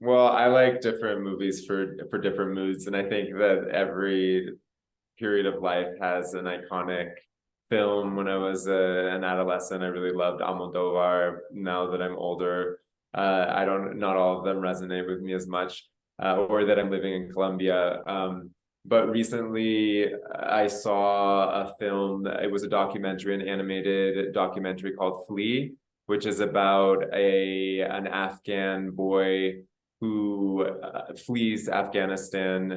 Well, I like different movies for different moods, and I think that every period of life has an iconic film. When I was an adolescent, I really loved Almodovar. Now that I'm older, I don't not all of them resonate with me as much, or that I'm living in Colombia. But recently, I saw a film. It was a documentary, an animated documentary called Flea, which is about a an Afghan boy who flees Afghanistan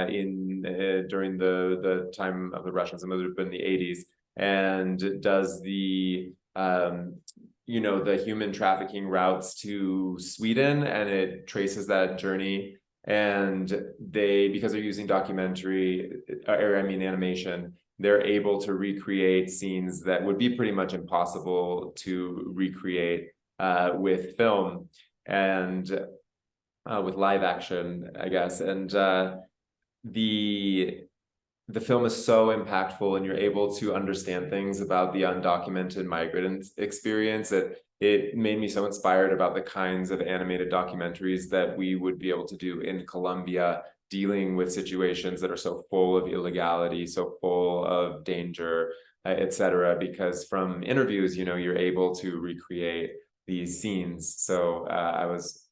in during the time of the Russians, it would have been the 80s, and does the the human trafficking routes to Sweden, and it traces that journey. And they, because they're using documentary, or I mean animation, they're able to recreate scenes that would be pretty much impossible to recreate with film. And with live action, I guess. And the the film is so impactful, and you're able to understand things about the undocumented migrant experience that it made me so inspired about the kinds of animated documentaries that we would be able to do in Colombia, dealing with situations that are so full of illegality, so full of danger, etc. Because from interviews, you're able to recreate these scenes. So I was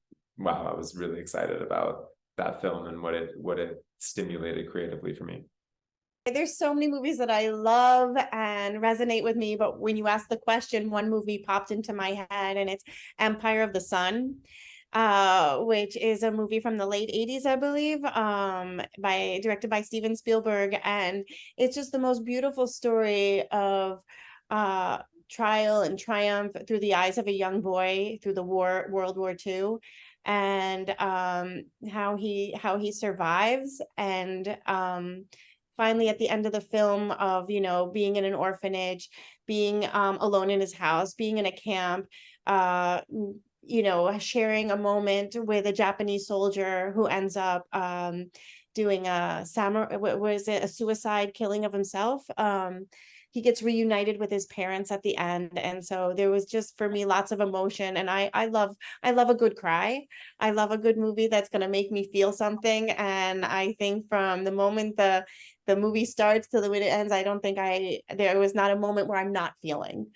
really excited about that film and what it stimulated creatively for me. There's so many movies that I love and resonate with me, but when you ask the question, one movie popped into my head, and it's Empire of the Sun, which is a movie from the late 80s, I believe, by directed by Steven Spielberg. And it's just the most beautiful story of trial and triumph through the eyes of a young boy through the World War II, and how he survives, and finally at the end of the film, of being in an orphanage, being alone in his house, being in a camp, sharing a moment with a Japanese soldier who ends up doing a samurai, was it a suicide killing of himself. He gets reunited with his parents at the end, and so there was just, for me, lots of emotion. And I love a good cry. I love a good movie that's going to make me feel something. And I think from the moment the movie starts to the way it ends, I don't think there was not a moment where I'm not feeling.